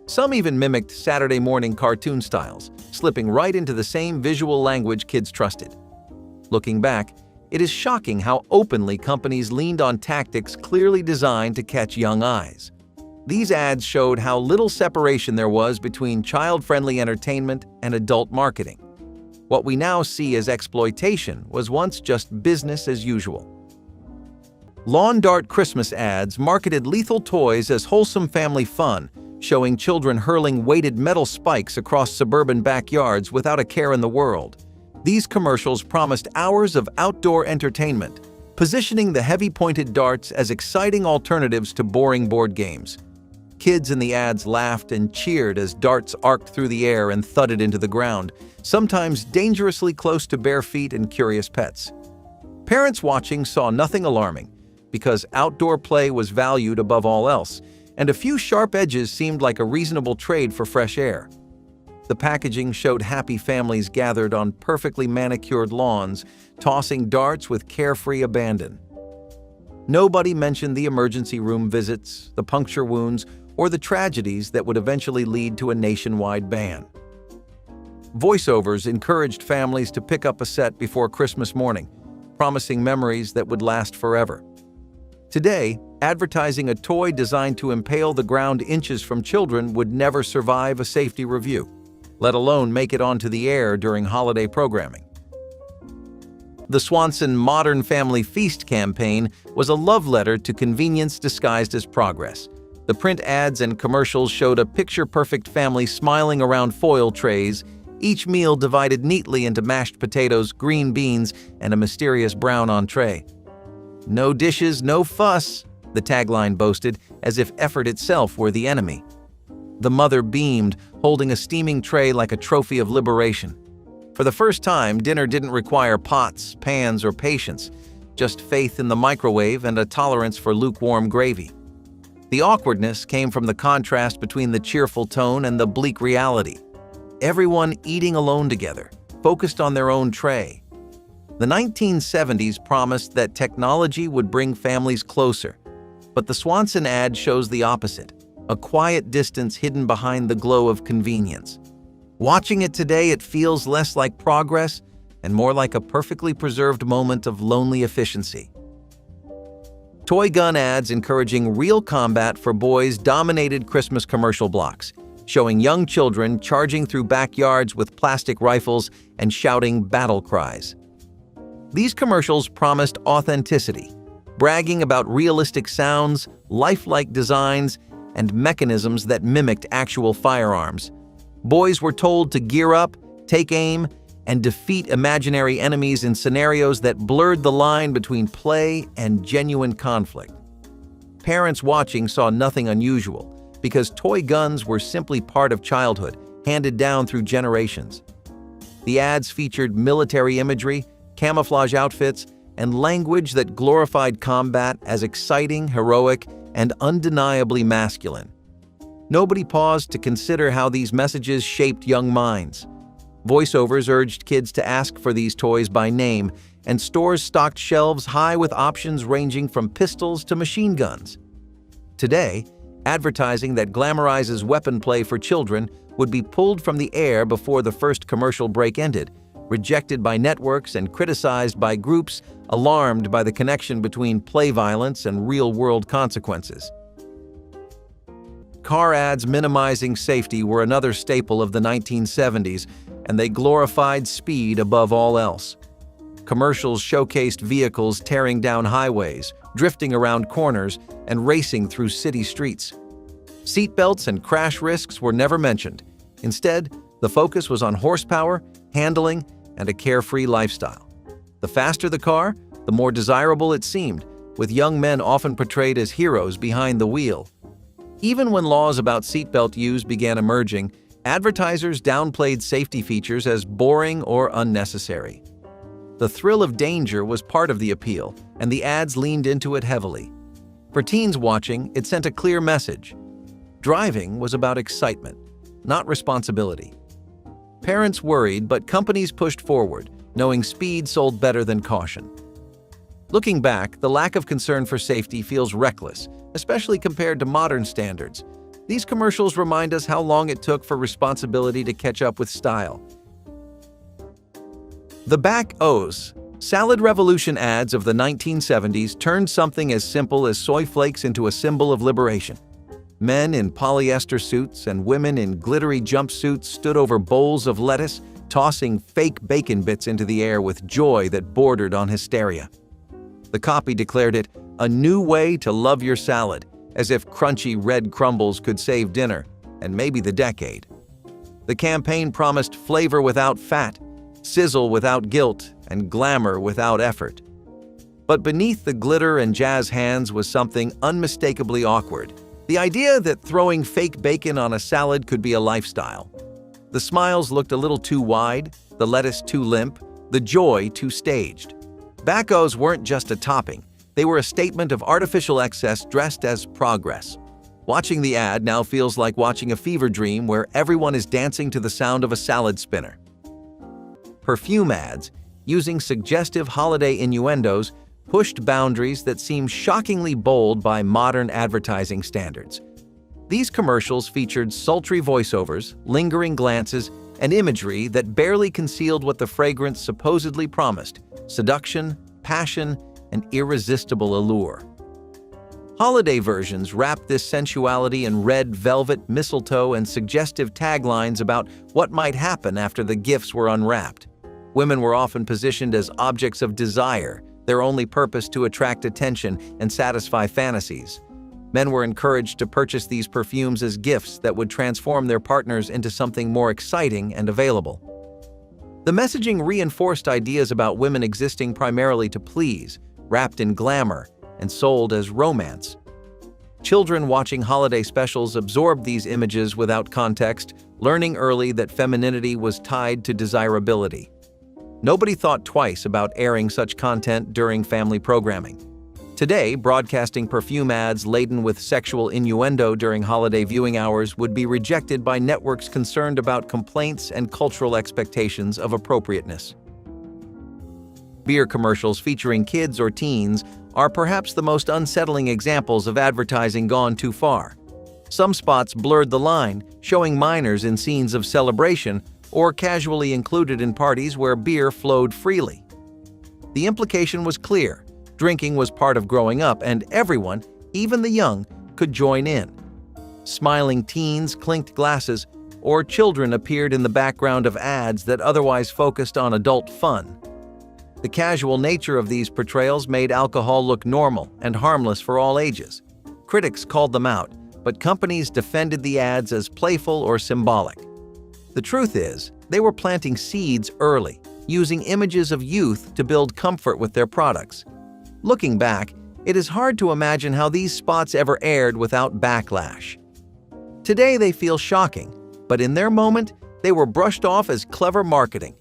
Some even mimicked Saturday morning cartoon styles, slipping right into the same visual language kids trusted. Looking back, it is shocking how openly companies leaned on tactics clearly designed to catch young eyes. These ads showed how little separation there was between child-friendly entertainment and adult marketing. What we now see as exploitation was once just business as usual. Lawn dart Christmas ads marketed lethal toys as wholesome family fun, showing children hurling weighted metal spikes across suburban backyards without a care in the world. These commercials promised hours of outdoor entertainment, positioning the heavy-pointed darts as exciting alternatives to boring board games. Kids in the ads laughed and cheered as darts arced through the air and thudded into the ground, sometimes dangerously close to bare feet and curious pets. Parents watching saw nothing alarming, because outdoor play was valued above all else, and a few sharp edges seemed like a reasonable trade for fresh air. The packaging showed happy families gathered on perfectly manicured lawns, tossing darts with carefree abandon. Nobody mentioned the emergency room visits, the puncture wounds, or the tragedies that would eventually lead to a nationwide ban. Voiceovers encouraged families to pick up a set before Christmas morning, promising memories that would last forever. Today, advertising a toy designed to impale the ground inches from children would never survive a safety review, let alone make it onto the air during holiday programming. The Swanson Modern Family Feast campaign was a love letter to convenience disguised as progress. The print ads and commercials showed a picture-perfect family smiling around foil trays, each meal divided neatly into mashed potatoes, green beans, and a mysterious brown entree. "No dishes, no fuss," the tagline boasted, as if effort itself were the enemy. The mother beamed, holding a steaming tray like a trophy of liberation. For the first time, dinner didn't require pots, pans, or patience, just faith in the microwave and a tolerance for lukewarm gravy. The awkwardness came from the contrast between the cheerful tone and the bleak reality. Everyone eating alone together, focused on their own tray. The 1970s promised that technology would bring families closer, but the Swanson ad shows the opposite, a quiet distance hidden behind the glow of convenience. Watching it today, it feels less like progress and more like a perfectly preserved moment of lonely efficiency. Toy gun ads encouraging real combat for boys dominated Christmas commercial blocks, showing young children charging through backyards with plastic rifles and shouting battle cries. These commercials promised authenticity, bragging about realistic sounds, lifelike designs, and mechanisms that mimicked actual firearms. Boys were told to gear up, take aim, and defeat imaginary enemies in scenarios that blurred the line between play and genuine conflict. Parents watching saw nothing unusual, because toy guns were simply part of childhood, handed down through generations. The ads featured military imagery, camouflage outfits, and language that glorified combat as exciting, heroic, and undeniably masculine. Nobody paused to consider how these messages shaped young minds. Voiceovers urged kids to ask for these toys by name, and stores stocked shelves high with options ranging from pistols to machine guns. Today, advertising that glamorizes weapon play for children would be pulled from the air before the first commercial break ended, rejected by networks and criticized by groups alarmed by the connection between play violence and real-world consequences. Car ads minimizing safety were another staple of the 1970s, and they glorified speed above all else. Commercials showcased vehicles tearing down highways, drifting around corners, and racing through city streets. Seatbelts and crash risks were never mentioned. Instead, the focus was on horsepower, handling, and a carefree lifestyle. The faster the car, the more desirable it seemed, with young men often portrayed as heroes behind the wheel. Even when laws about seatbelt use began emerging, advertisers downplayed safety features as boring or unnecessary. The thrill of danger was part of the appeal, and the ads leaned into it heavily. For teens watching, it sent a clear message. Driving was about excitement, not responsibility. Parents worried, but companies pushed forward, knowing speed sold better than caution. Looking back, the lack of concern for safety feels reckless, especially compared to modern standards. These commercials remind us how long it took for responsibility to catch up with style. The back O's salad revolution ads of the 1970s turned something as simple as soy flakes into a symbol of liberation. Men in polyester suits and women in glittery jumpsuits stood over bowls of lettuce, tossing fake bacon bits into the air with joy that bordered on hysteria. The copy declared it a new way to love your salad, as if crunchy red crumbles could save dinner, and maybe the decade. The campaign promised flavor without fat, sizzle without guilt, and glamour without effort. But beneath the glitter and jazz hands was something unmistakably awkward. The idea that throwing fake bacon on a salad could be a lifestyle. The smiles looked a little too wide, the lettuce too limp, the joy too staged. Back-O's weren't just a topping. They were a statement of artificial excess dressed as progress. Watching the ad now feels like watching a fever dream where everyone is dancing to the sound of a salad spinner. Perfume ads, using suggestive holiday innuendos, pushed boundaries that seem shockingly bold by modern advertising standards. These commercials featured sultry voiceovers, lingering glances, and imagery that barely concealed what the fragrance supposedly promised: seduction, passion, and irresistible allure. Holiday versions wrapped this sensuality in red velvet, mistletoe, and suggestive taglines about what might happen after the gifts were unwrapped. Women were often positioned as objects of desire, their only purpose to attract attention and satisfy fantasies. Men were encouraged to purchase these perfumes as gifts that would transform their partners into something more exciting and available. The messaging reinforced ideas about women existing primarily to please, wrapped in glamour, and sold as romance. Children watching holiday specials absorbed these images without context, learning early that femininity was tied to desirability. Nobody thought twice about airing such content during family programming. Today, broadcasting perfume ads laden with sexual innuendo during holiday viewing hours would be rejected by networks concerned about complaints and cultural expectations of appropriateness. Beer commercials featuring kids or teens are perhaps the most unsettling examples of advertising gone too far. Some spots blurred the line, showing minors in scenes of celebration or casually included in parties where beer flowed freely. The implication was clear. Drinking was part of growing up, and everyone, even the young, could join in. Smiling teens clinked glasses, or children appeared in the background of ads that otherwise focused on adult fun. The casual nature of these portrayals made alcohol look normal and harmless for all ages. Critics called them out, but companies defended the ads as playful or symbolic. The truth is, they were planting seeds early, using images of youth to build comfort with their products. Looking back, it is hard to imagine how these spots ever aired without backlash. Today they feel shocking, but in their moment, they were brushed off as clever marketing.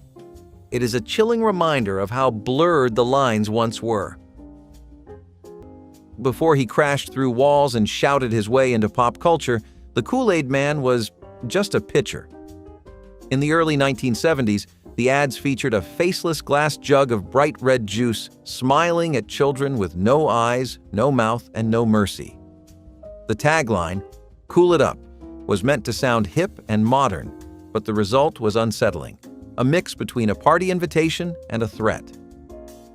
It is a chilling reminder of how blurred the lines once were. Before he crashed through walls and shouted his way into pop culture, the Kool-Aid Man was just a pitcher. In the early 1970s, the ads featured a faceless glass jug of bright red juice, smiling at children with no eyes, no mouth, and no mercy. The tagline, "Cool it up," was meant to sound hip and modern, but the result was unsettling, a mix between a party invitation and a threat.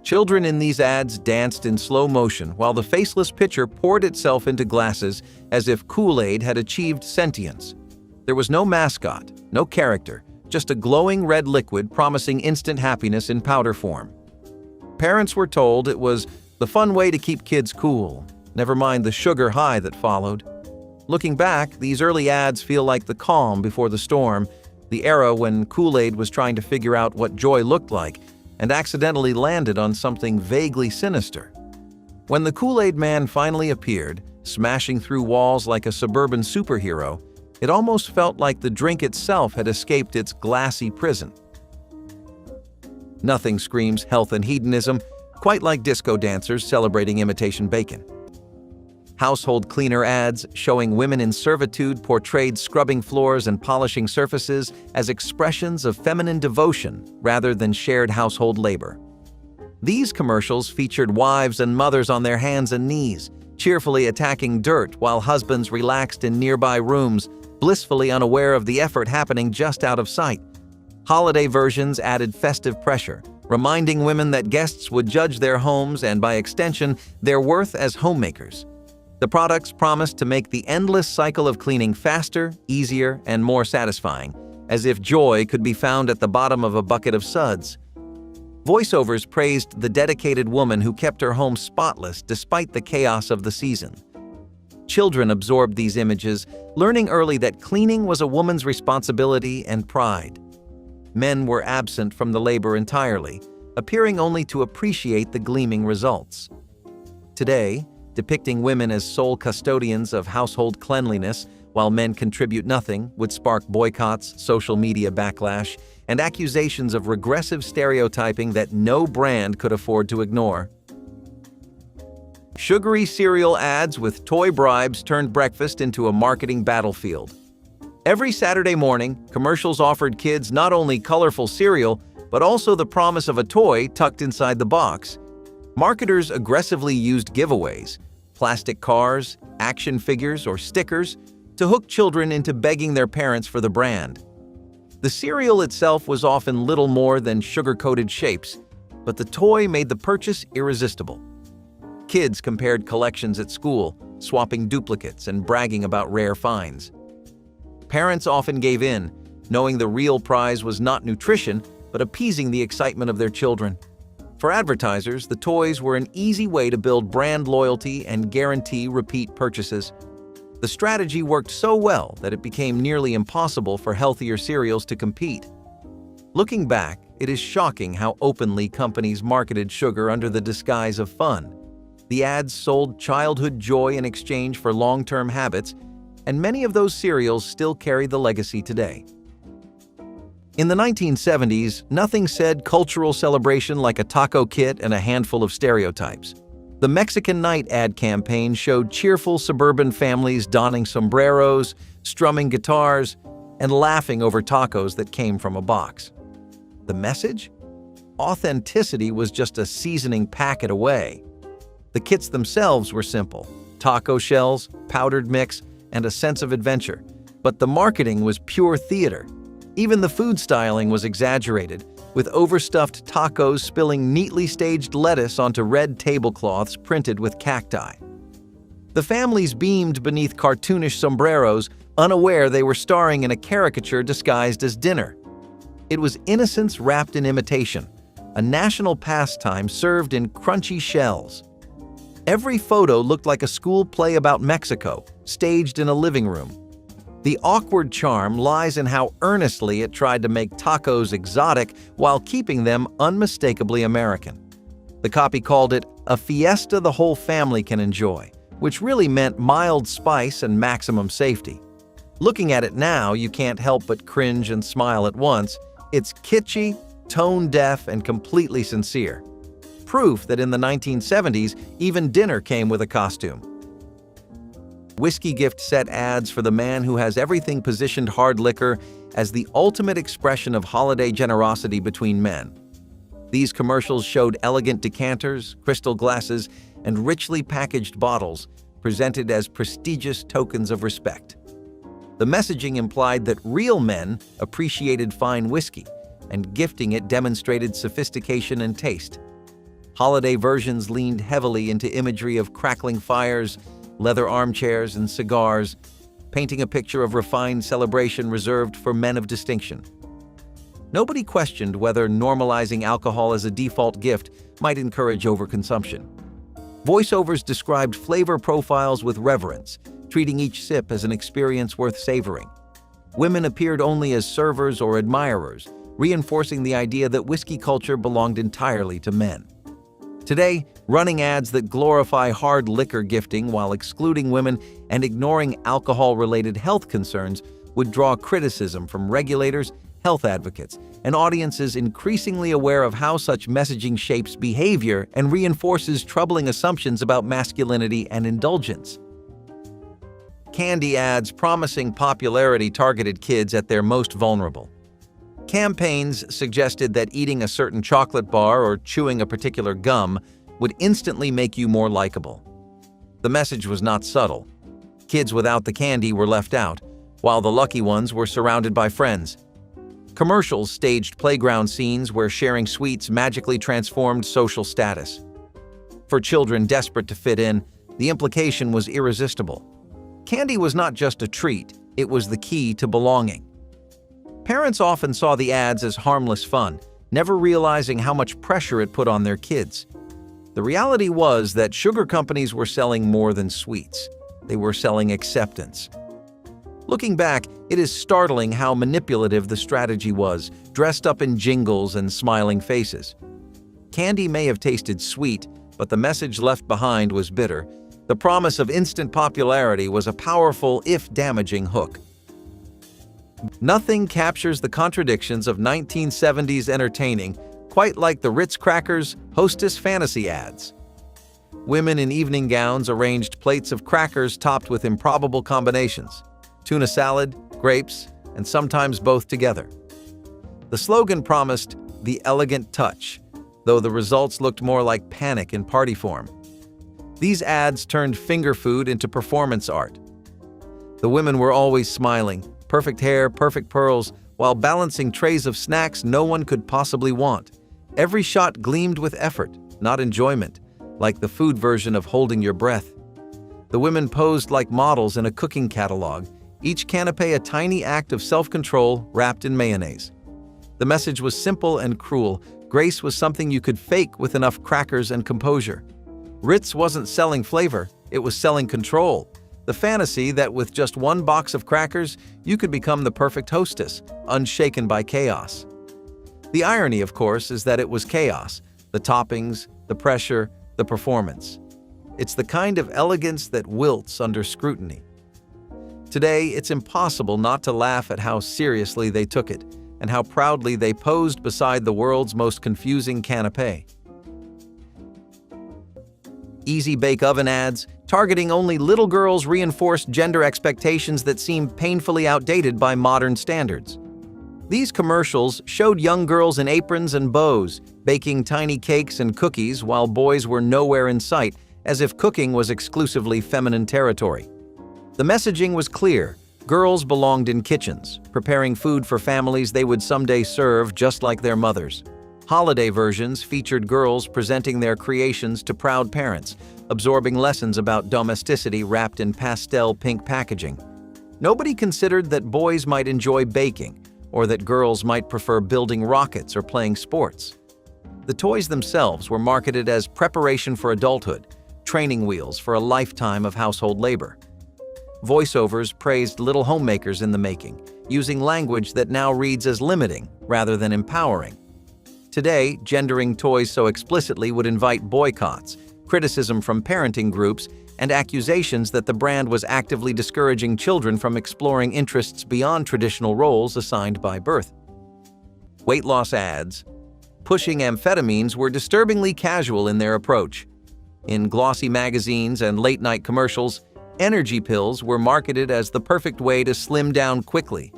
Children in these ads danced in slow motion while the faceless pitcher poured itself into glasses as if Kool-Aid had achieved sentience. There was no mascot, no character, just a glowing red liquid promising instant happiness in powder form. Parents were told it was the fun way to keep kids cool, never mind the sugar high that followed. Looking back, these early ads feel like the calm before the storm, the era when Kool-Aid was trying to figure out what joy looked like and accidentally landed on something vaguely sinister. When the Kool-Aid Man finally appeared, smashing through walls like a suburban superhero, it almost felt like the drink itself had escaped its glassy prison. Nothing screams health and hedonism quite like disco dancers celebrating imitation bacon. Household cleaner ads showing women in servitude portrayed scrubbing floors and polishing surfaces as expressions of feminine devotion rather than shared household labor. These commercials featured wives and mothers on their hands and knees, cheerfully attacking dirt while husbands relaxed in nearby rooms, blissfully unaware of the effort happening just out of sight. Holiday versions added festive pressure, reminding women that guests would judge their homes and, by extension, their worth as homemakers. The products promised to make the endless cycle of cleaning faster, easier, and more satisfying, as if joy could be found at the bottom of a bucket of suds. Voiceovers praised the dedicated woman who kept her home spotless despite the chaos of the season. Children absorbed these images, learning early that cleaning was a woman's responsibility and pride. Men were absent from the labor entirely, appearing only to appreciate the gleaming results. Today, depicting women as sole custodians of household cleanliness while men contribute nothing would spark boycotts, social media backlash, and accusations of regressive stereotyping that no brand could afford to ignore. Sugary cereal ads with toy bribes turned breakfast into a marketing battlefield. Every Saturday morning, commercials offered kids not only colorful cereal, but also the promise of a toy tucked inside the box. Marketers aggressively used giveaways, plastic cars, action figures, or stickers to hook children into begging their parents for the brand. The cereal itself was often little more than sugar-coated shapes, but the toy made the purchase irresistible. Kids compared collections at school, swapping duplicates and bragging about rare finds. Parents often gave in, knowing the real prize was not nutrition, but appeasing the excitement of their children. For advertisers, the toys were an easy way to build brand loyalty and guarantee repeat purchases. The strategy worked so well that it became nearly impossible for healthier cereals to compete. Looking back, it is shocking how openly companies marketed sugar under the disguise of fun. The ads sold childhood joy in exchange for long-term habits, and many of those cereals still carry the legacy today. In the 1970s, nothing said cultural celebration like a taco kit and a handful of stereotypes. The Mexican Night ad campaign showed cheerful suburban families donning sombreros, strumming guitars, and laughing over tacos that came from a box. The message? Authenticity was just a seasoning packet away. The kits themselves were simple: taco shells, powdered mix, and a sense of adventure. But the marketing was pure theater. Even the food styling was exaggerated, with overstuffed tacos spilling neatly staged lettuce onto red tablecloths printed with cacti. The families beamed beneath cartoonish sombreros, unaware they were starring in a caricature disguised as dinner. It was innocence wrapped in imitation, a national pastime served in crunchy shells. Every photo looked like a school play about Mexico, staged in a living room. The awkward charm lies in how earnestly it tried to make tacos exotic while keeping them unmistakably American. The copy called it a fiesta the whole family can enjoy, which really meant mild spice and maximum safety. Looking at it now, you can't help but cringe and smile at once. It's kitschy, tone-deaf, and completely sincere. Proof that in the 1970s, even dinner came with a costume. Whiskey gift set ads for the man who has everything positioned hard liquor as the ultimate expression of holiday generosity between men. These commercials showed elegant decanters, crystal glasses, and richly packaged bottles, presented as prestigious tokens of respect. The messaging implied that real men appreciated fine whiskey, and gifting it demonstrated sophistication and taste. Holiday versions leaned heavily into imagery of crackling fires, leather armchairs, and cigars, painting a picture of refined celebration reserved for men of distinction. Nobody questioned whether normalizing alcohol as a default gift might encourage overconsumption. Voiceovers described flavor profiles with reverence, treating each sip as an experience worth savoring. Women appeared only as servers or admirers, reinforcing the idea that whiskey culture belonged entirely to men. Today, running ads that glorify hard liquor gifting while excluding women and ignoring alcohol-related health concerns would draw criticism from regulators, health advocates, and audiences increasingly aware of how such messaging shapes behavior and reinforces troubling assumptions about masculinity and indulgence. Candy ads promising popularity targeted kids at their most vulnerable. Campaigns suggested that eating a certain chocolate bar or chewing a particular gum would instantly make you more likable. The message was not subtle. Kids without the candy were left out, while the lucky ones were surrounded by friends. Commercials staged playground scenes where sharing sweets magically transformed social status. For children desperate to fit in, the implication was irresistible. Candy was not just a treat, it was the key to belonging. Parents often saw the ads as harmless fun, never realizing how much pressure it put on their kids. The reality was that sugar companies were selling more than sweets. They were selling acceptance. Looking back, it is startling how manipulative the strategy was, dressed up in jingles and smiling faces. Candy may have tasted sweet, but the message left behind was bitter. The promise of instant popularity was a powerful, if damaging, hook. Nothing captures the contradictions of 1970s entertaining quite like the Ritz Crackers Hostess fantasy ads. Women in evening gowns arranged plates of crackers topped with improbable combinations: tuna salad, grapes, and sometimes both together. The slogan promised the elegant touch, though the results looked more like panic in party form. These ads turned finger food into performance art. The women were always smiling, perfect hair, perfect pearls, while balancing trays of snacks no one could possibly want. Every shot gleamed with effort, not enjoyment, like the food version of holding your breath. The women posed like models in a cooking catalog, each canapé a tiny act of self-control wrapped in mayonnaise. The message was simple and cruel. Grace was something you could fake with enough crackers and composure. Ritz wasn't selling flavor, it was selling control. The fantasy that with just one box of crackers, you could become the perfect hostess, unshaken by chaos. The irony, of course, is that it was chaos: the toppings, the pressure, the performance. It's the kind of elegance that wilts under scrutiny. Today, it's impossible not to laugh at how seriously they took it and how proudly they posed beside the world's most confusing canapé. Easy bake oven ads, targeting only little girls, reinforced gender expectations that seem painfully outdated by modern standards. These commercials showed young girls in aprons and bows, baking tiny cakes and cookies while boys were nowhere in sight, as if cooking was exclusively feminine territory. The messaging was clear. Girls belonged in kitchens, preparing food for families they would someday serve just like their mothers. Holiday versions featured girls presenting their creations to proud parents, absorbing lessons about domesticity wrapped in pastel pink packaging. Nobody considered that boys might enjoy baking, or that girls might prefer building rockets or playing sports. The toys themselves were marketed as preparation for adulthood, training wheels for a lifetime of household labor. Voiceovers praised little homemakers in the making, using language that now reads as limiting rather than empowering. Today, gendering toys so explicitly would invite boycotts, criticism from parenting groups, and accusations that the brand was actively discouraging children from exploring interests beyond traditional roles assigned by birth. Weight loss ads pushing amphetamines were disturbingly casual in their approach. In glossy magazines and late-night commercials, energy pills were marketed as the perfect way to slim down quickly.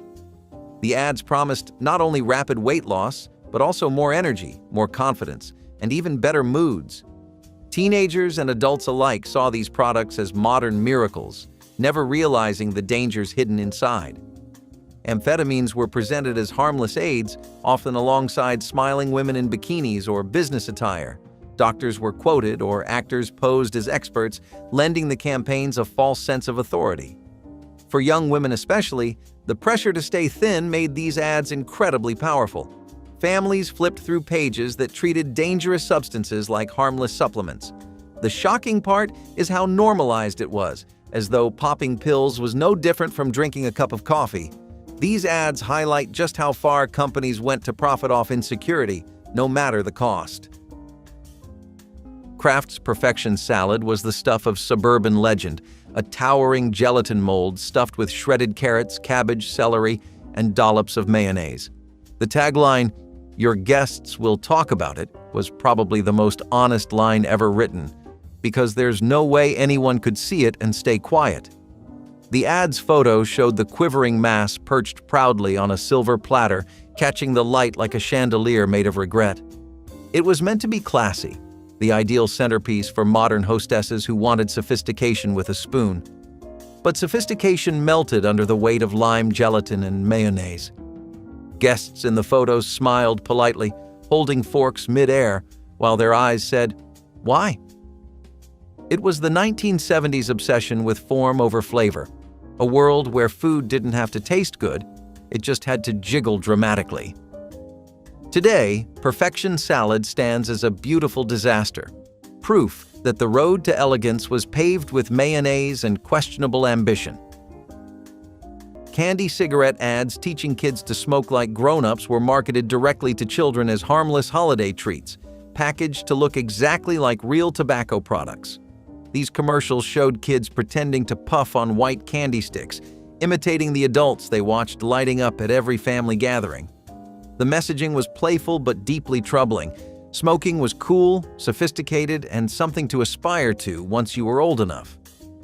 The ads promised not only rapid weight loss, but also more energy, more confidence, and even better moods. Teenagers and adults alike saw these products as modern miracles, never realizing the dangers hidden inside. Amphetamines were presented as harmless aids, often alongside smiling women in bikinis or business attire. Doctors were quoted or actors posed as experts, lending the campaigns a false sense of authority. For young women especially, the pressure to stay thin made these ads incredibly powerful. Families flipped through pages that treated dangerous substances like harmless supplements. The shocking part is how normalized it was, as though popping pills was no different from drinking a cup of coffee. These ads highlight just how far companies went to profit off insecurity, no matter the cost. Kraft's Perfection salad was the stuff of suburban legend, a towering gelatin mold stuffed with shredded carrots, cabbage, celery, and dollops of mayonnaise. The tagline, "Your guests will talk about it," was probably the most honest line ever written, because there's no way anyone could see it and stay quiet. The ad's photo showed the quivering mass perched proudly on a silver platter, catching the light like a chandelier made of regret. It was meant to be classy, the ideal centerpiece for modern hostesses who wanted sophistication with a spoon. But sophistication melted under the weight of lime gelatin and mayonnaise. Guests in the photos smiled politely, holding forks mid-air, while their eyes said, "Why?" It was the 1970s obsession with form over flavor, a world where food didn't have to taste good, it just had to jiggle dramatically. Today, Perfection salad stands as a beautiful disaster, proof that the road to elegance was paved with mayonnaise and questionable ambition. Candy cigarette ads teaching kids to smoke like grown-ups were marketed directly to children as harmless holiday treats, packaged to look exactly like real tobacco products. These commercials showed kids pretending to puff on white candy sticks, imitating the adults they watched lighting up at every family gathering. The messaging was playful but deeply troubling. Smoking was cool, sophisticated, and something to aspire to once you were old enough.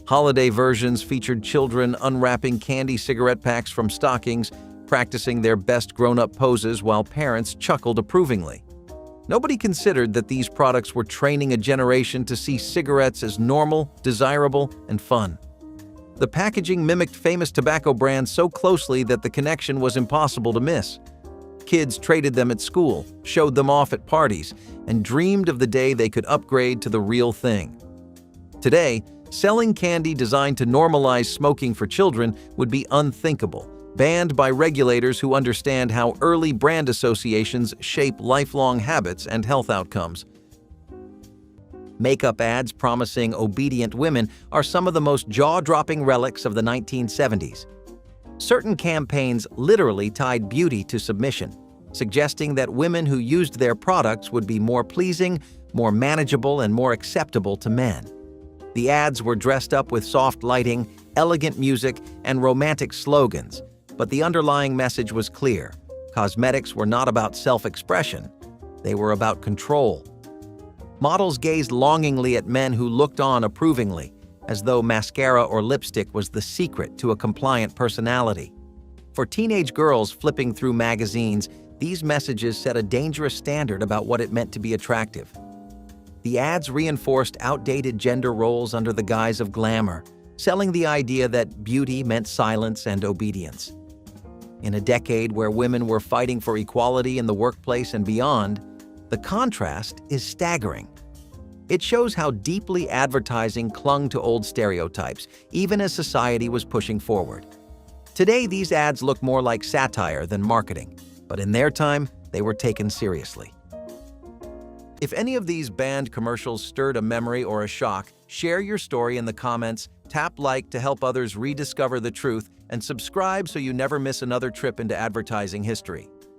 Holiday versions featured children unwrapping candy cigarette packs from stockings, practicing their best grown-up poses while parents chuckled approvingly. Nobody considered that these products were training a generation to see cigarettes as normal, desirable, and fun. The packaging mimicked famous tobacco brands so closely that the connection was impossible to miss. Kids traded them at school, showed them off at parties, and dreamed of the day they could upgrade to the real thing. Today, selling candy designed to normalize smoking for children would be unthinkable, banned by regulators who understand how early brand associations shape lifelong habits and health outcomes. Makeup ads promising obedient women are some of the most jaw-dropping relics of the 1970s. Certain campaigns literally tied beauty to submission, suggesting that women who used their products would be more pleasing, more manageable, and more acceptable to men. The ads were dressed up with soft lighting, elegant music, and romantic slogans, but the underlying message was clear. Cosmetics were not about self-expression, they were about control. Models gazed longingly at men who looked on approvingly, as though mascara or lipstick was the secret to a compliant personality. For teenage girls flipping through magazines, these messages set a dangerous standard about what it meant to be attractive. The ads reinforced outdated gender roles under the guise of glamour, selling the idea that beauty meant silence and obedience. In a decade where women were fighting for equality in the workplace and beyond, the contrast is staggering. It shows how deeply advertising clung to old stereotypes, even as society was pushing forward. Today, these ads look more like satire than marketing, but in their time, they were taken seriously. If any of these banned commercials stirred a memory or a shock, share your story in the comments, tap like to help others rediscover the truth, and subscribe so you never miss another trip into advertising history.